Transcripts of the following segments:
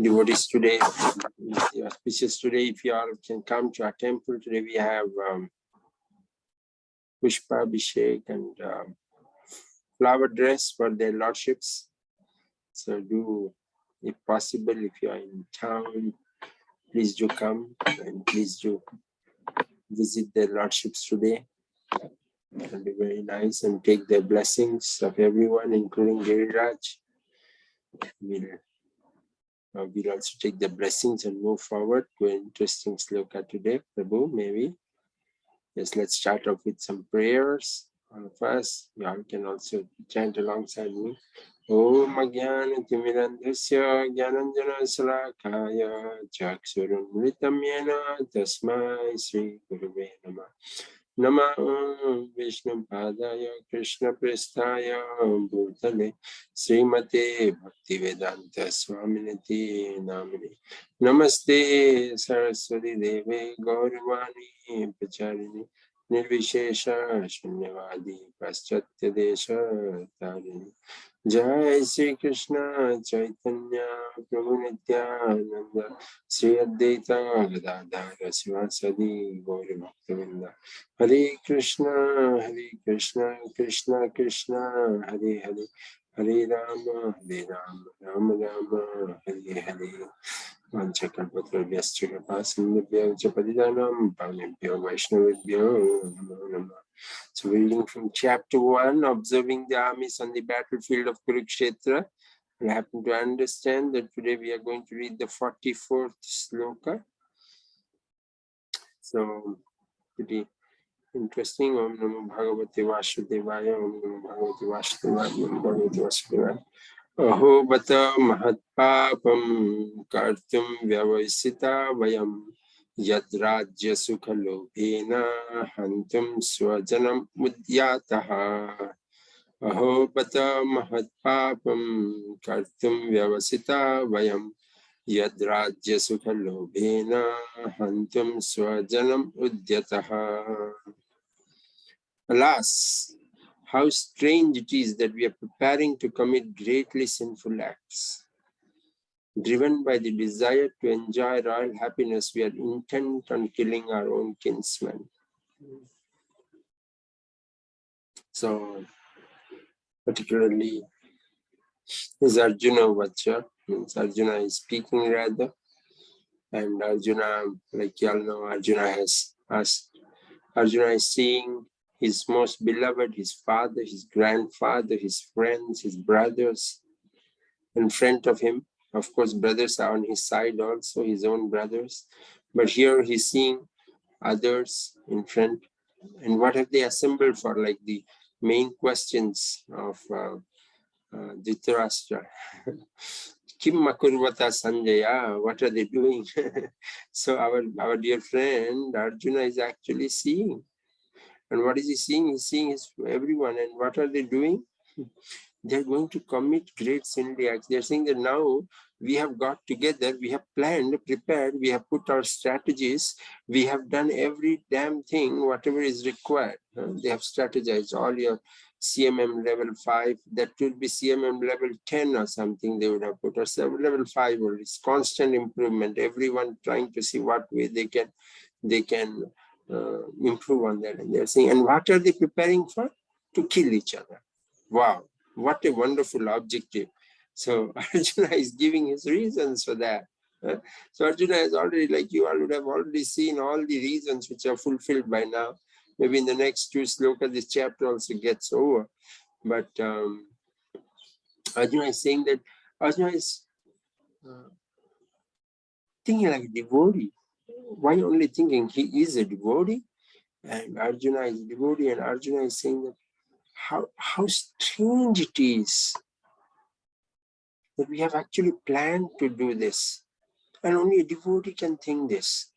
Devotees today, auspicious today, if you all can come to our temple today, we have Pushpa Abhishek and flower dress for their lordships. So do, if possible, if you are in town, please do come and please do visit their lordships today. It will be very nice and take the blessings of everyone, including Giriraj. We'll also take the blessings and move forward to an interesting sloka today. Prabhu, maybe. Yes, let's start off with some prayers. All of us, you all can also chant alongside me. Om Jnana Timirandhasya Jnananjana Salakaya Chaksurumritam Yena Tasmai Sri Guruve Namah. Nama Vishnu Padaya Krishna Prestaya Bhutale Srimate Bhaktivedanta Swaminati Namini Namaste Saraswati Deve Gauravani Pacharini Nirvishesha Shunyavadi Paschatya Desha Tarini Jai Sri Krishna Chaitanya Prabhu Nityananda Sri Advaita Gadadhara Sivasadi Gauri Bhaktavinda Hare Krishna Krishna Krishna Hare Hare Hare Rama Rama Rama Hare Hare Vanchakalpatarvyascha Kripasindhubhyo Japadidanam Pavanebhyo Vaishnavibhyo Namo Namah. So reading from chapter 1, observing the armies on the battlefield of Kurukshetra. I happen to understand that today we are going to read the 44th sloka. So, pretty interesting. Om Namo Bhagavate Vasudevaya, Om Namo Bhagavate Vasudevaya, Om Bhagavate Vasudevaya. Aho bata mahatpapam kartum vyavasita vayam yadrajya sukhalobhena hantum swajanam mudyataha. Aho bata mahatpapam kartum vyavasita vayam yadrajya sukhalobhena hantum swajanam udyataha. Alas, how strange it is that we are preparing to commit greatly sinful acts. Driven by the desire to enjoy royal happiness, we are intent on killing our own kinsmen. So, particularly, is Arjuna Vacha, means Arjuna is speaking rather, and Arjuna, like you all know, Arjuna is seeing his most beloved, his father, his grandfather, his friends, his brothers in front of him. Of course, brothers are on his side also, his own brothers. But here he's seeing others in front. And what have they assembled for? Like the main questions of Dhritarashtra. Kim Makurvata Sanjaya, what are they doing? So our dear friend Arjuna is actually seeing. And what is he seeing? He's seeing everyone. And what are they doing? They're going to commit great sinful acts. They're saying that now we have got together, we have planned, prepared, we have put our strategies, we have done every damn thing, whatever is required. They have strategized all your CMM level 5, that would be CMM level 10 or something they would have put, or level 5, or it's constant improvement, everyone trying to see what way they can improve on that. And they're saying, and what are they preparing for? To kill each other. Wow, what a wonderful objective. So Arjuna is giving his reasons for that. So Arjuna has already, like you all would have already seen all the reasons which are fulfilled by now. Maybe in the next 2 slokas, this chapter also gets over. But Arjuna is saying that Arjuna is thinking like a devotee. Why only thinking? He is a devotee, and Arjuna is a devotee, and Arjuna is saying that how strange it is that we have actually planned to do this, and only a devotee can think this.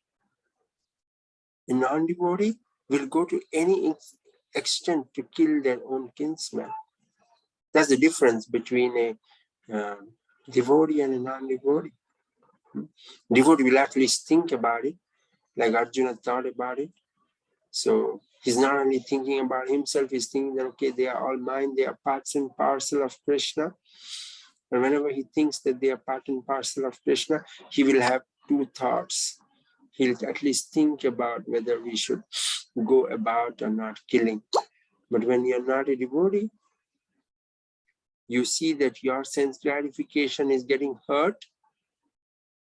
A non-devotee will go to any extent to kill their own kinsman. That's the difference between a devotee and a non-devotee. Devotee will at least think about it, like Arjuna thought about it. So he's not only thinking about himself, he's thinking that, okay, they are all mine, they are parts and parcel of Krishna. And whenever he thinks that they are part and parcel of Krishna, he will have two thoughts. He'll at least think about whether we should go about or not killing. But when you're not a devotee, you see that your sense gratification is getting hurt,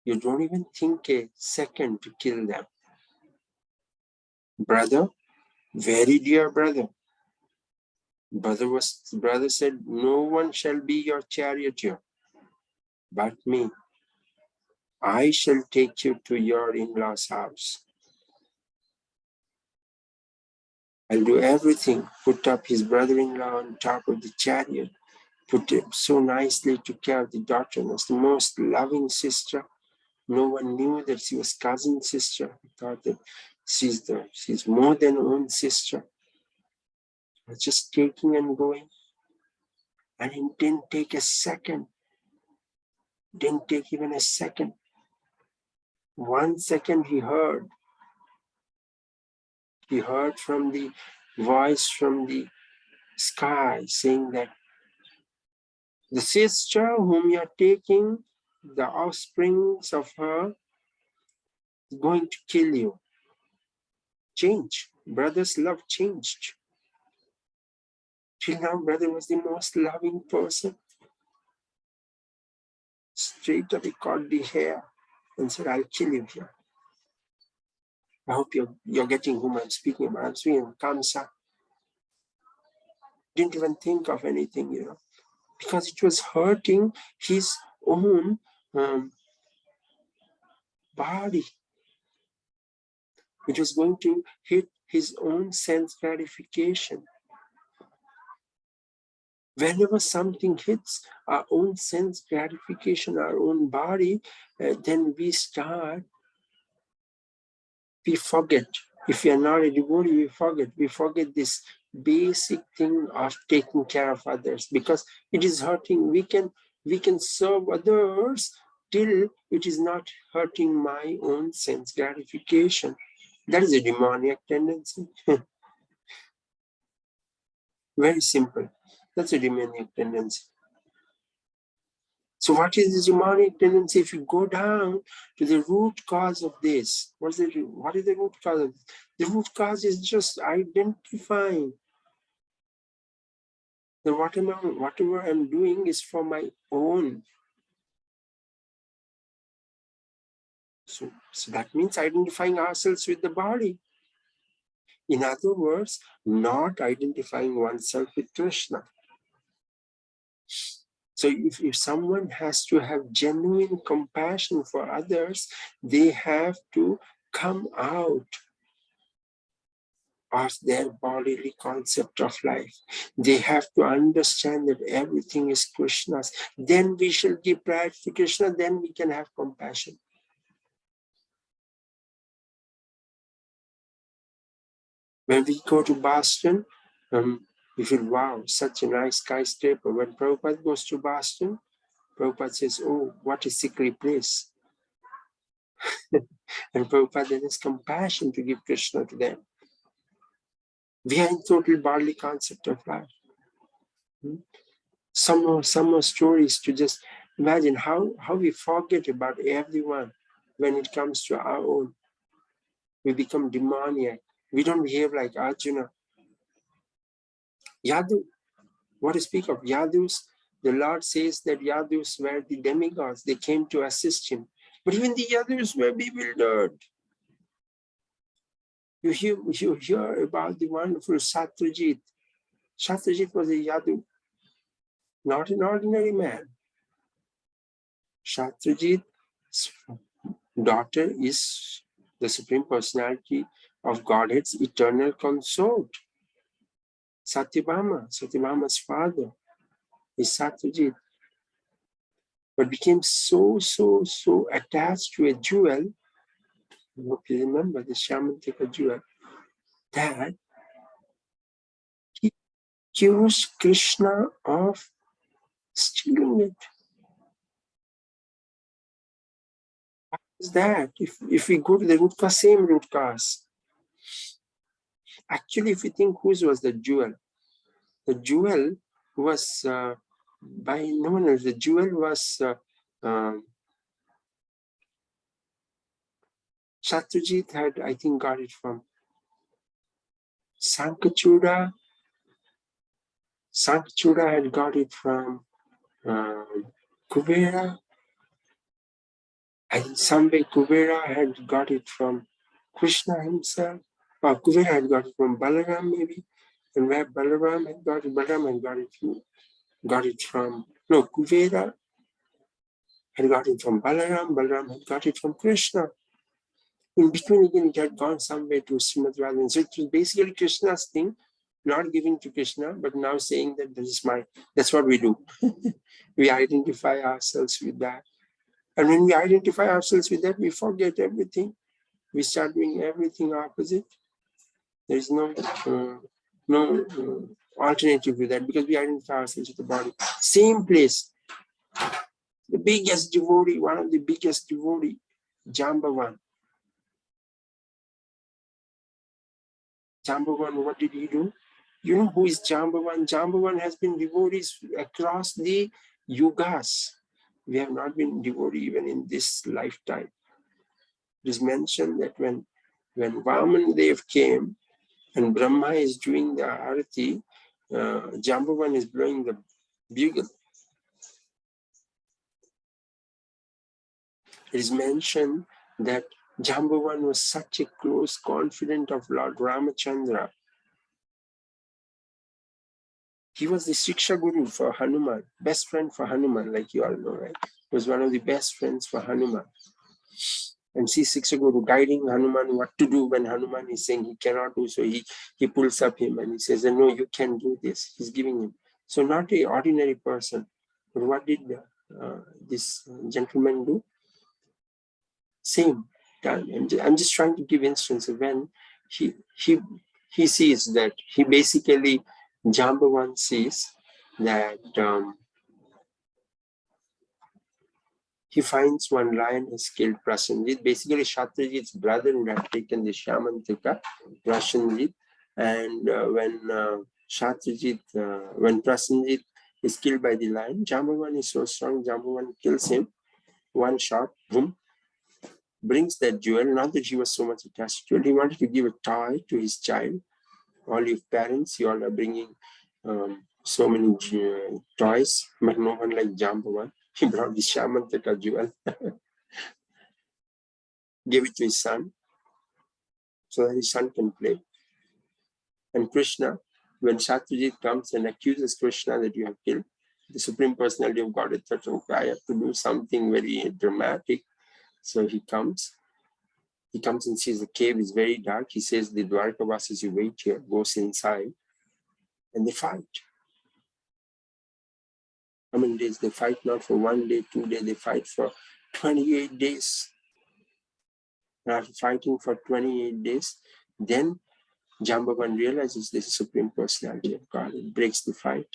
you don't even think a second to kill them. Brother, very dear brother, brother said, no one shall be your charioteer but me. I shall take you to your in-laws' house. I'll do everything. Put up his brother-in-law on top of the chariot. Put him so nicely, took care of the daughter, was the most loving sister. No one knew that she was cousin sister. He thought that she's more than own sister. I was just taking and going. And it didn't take a second. Didn't take even a second. 1 second he heard. He heard from the voice from the sky saying that the sister whom you are taking, the offsprings of her, is going to kill you. Change. Brother's love changed. Till now, brother was the most loving person. Straight up he caught the hair and said, I'll kill you here. I hope you're getting whom I'm speaking about. I'm speaking of Kamsa. Didn't even think of anything, because it was hurting his own body. It was going to hit his own sense gratification. Whenever something hits our own sense gratification, our own body, then we forget. If we are not a devotee, we forget. We forget this basic thing of taking care of others because it is hurting. We can serve others till it is not hurting my own sense gratification. That is a demoniac tendency. Very simple. That's a demoniac tendency. So what is the demonic tendency? If you go down to the root cause of this, what is the root cause of this? The root cause is just identifying that whatever I'm doing is for my own. So that means identifying ourselves with the body. In other words, not identifying oneself with Krishna. So if someone has to have genuine compassion for others, they have to come out of their bodily concept of life. They have to understand that everything is Krishna's. Then we shall give priority to Krishna, then we can have compassion. When we go to Boston, we feel, wow, such a nice skyscraper. When Prabhupada goes to Boston, Prabhupada says, oh, what a sickly place. And Prabhupada then has compassion to give Krishna to them. We are in total bodily concept of life. Some more stories to just imagine how we forget about everyone when it comes to our own. We become demoniac. We don't behave like Arjuna. Yadu, what to speak of Yadus? The Lord says that Yadus were the demigods. They came to assist him. But even the Yadus were bewildered. You hear about the wonderful Satyajit. Satyajit was a Yadu, not an ordinary man. Satyajit's daughter is the Supreme Personality of Godhead's eternal consort. Satyabhama's father is Satyajit, but became so attached to a jewel. I hope you remember the Shyamantika jewel, that he accused Krishna of stealing it. What is that? If we go to the root cause, same root cause. Actually, if you think whose was the jewel was by no one else. The jewel was Satyajit had, I think, got it from Sankachuda. Sankachuda had got it from Kubera. I think someday Kubera had got it from Krishna himself. Or Kubera had got it from Balaram maybe. And where Balaram had got it, got it from, no, Kubera had got it from Balaram, Balaram had got it from Krishna. In between again, it had gone somewhere to Srimad Radharani. So it was basically Krishna's thing, not giving to Krishna, but now saying that this is my, that's what we do. We identify ourselves with that. And when we identify ourselves with that, we forget everything. We start doing everything opposite. There is no alternative to that, because we identify ourselves with the body. Same place. The biggest devotee, one of the biggest devotee, Jambavan. Jambavan, what did he do? You know who is Jambavan? Jambavan has been devotees across the yugas. We have not been devotee even in this lifetime. It is mentioned that when Vaman Dev came and Brahma is doing the arati, Jambavan is blowing the bugle. It is mentioned that Jambavan was such a close confidant of Lord Ramachandra. He was the Shiksha Guru for Hanuman, best friend for Hanuman, like you all know, right? He was one of the best friends for Hanuman. And see Shiksha Guru guiding Hanuman what to do when Hanuman is saying he cannot do so. He pulls up him and he says, no, you can do this. He's giving him. So not an ordinary person. But what did this gentleman do? Same time. I'm just trying to give instance of when he sees that he basically, Jambavan sees that he finds one lion has killed Prasenjit. Basically, Shatrajit's brother would have taken the Shamantika, Prasenjit, and when Prasenjit is killed by the lion, Jambavan is so strong, Jambavan kills him, one shot, boom, brings that jewel. Not that he was so much attached to it, he wanted to give a toy to his child. All your parents, you all are bringing so many toys, but no one like Jambavan. He brought the Shamantaka jewel, gave it to his son, so that his son can play. And Krishna, when Satyajit comes and accuses Krishna that you have killed, the Supreme Personality of Godhead thought, okay, I have to do something very dramatic. So he comes and sees the cave is very dark. He says, the Dwarkavasis, you wait here, goes inside, and they fight. How many days? They fight not for 1 day, 2 days, they fight for 28 days. And after fighting for 28 days, then Jambavan realizes this is Supreme Personality of God. It breaks the fight,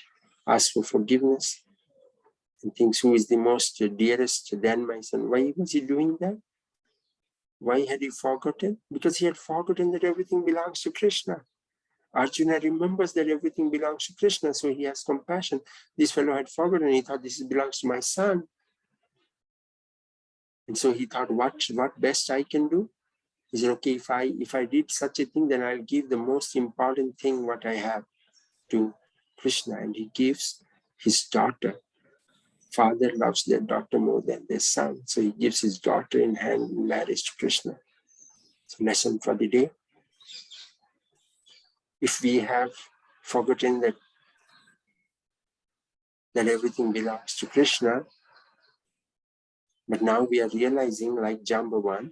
asks for forgiveness, and thinks, who is the most dearest than my son? Why was he doing that? Why had he forgotten? Because he had forgotten that everything belongs to Krishna. Arjuna remembers that everything belongs to Krishna, so he has compassion. This fellow had forgotten. He thought this belongs to my son. And so he thought, what best I can do? He said, okay, if I did such a thing, then I'll give the most important thing what I have to Krishna. And he gives his daughter. Father loves their daughter more than their son. So he gives his daughter in hand in marriage to Krishna. So lesson for the day. If we have forgotten that everything belongs to Krishna, but now we are realizing, like Jambavan,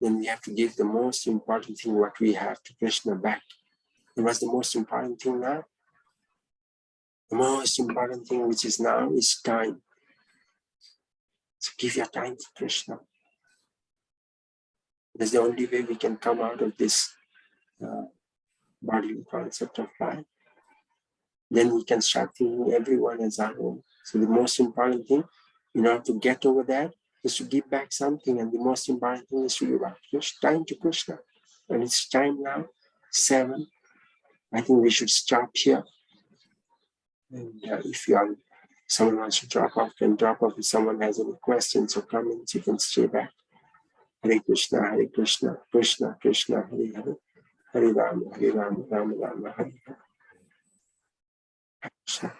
then we have to give the most important thing what we have to Krishna back. And what's the most important thing now? The most important thing which is now is time. So give your time to Krishna. That's the only way we can come out of this bodily concept of life. Then we can start thinking everyone as our own. So the most important thing, in order to get over that, is to give back something. And the most important thing is to give back time to Krishna. And it's time now, 7. I think we should stop here. And someone wants to drop off, then drop off. If someone has any questions or comments, you can stay back. Hare Krishna, Krishna Krishna, Hare Hare, Hare Rama, Rama Rama, Hare Krishna.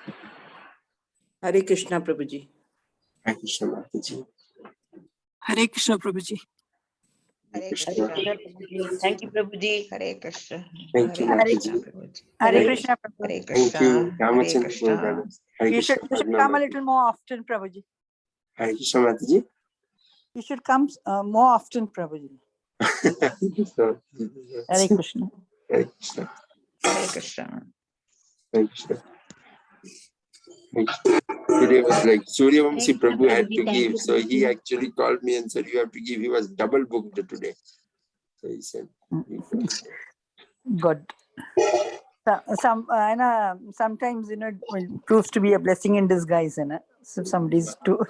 Hare Krishna, Prabhuji. Hare Krishna, Mataji. Hare Krishna, Prabhuji. Hare Krishna. Krishna. Thank you, Prabhuji. Hare Krishna. Thank you, Hare Mataji. Krishna, Prabhuji. Hare Krishna, Prabhu. Hare Thank Krishna. you, Hare Ramachandra Krishna. Gopal. Hare You should Krishna, come a Padma little more often, Prabhuji. Hare Krishna, Mataji. You should come more often, Prabhuji. Hare Krishna. Hare Krishna. Hare Krishna. Hare Krishna. Today was like Suryavamsi Hare Krishna, Prabhu had Prabhuji. to Thank give. you, So he Prabhuji. actually called me and said, you have to give. He was double booked today. So he said, Good. Sometimes, it proves to be a blessing in disguise, so somebody's too.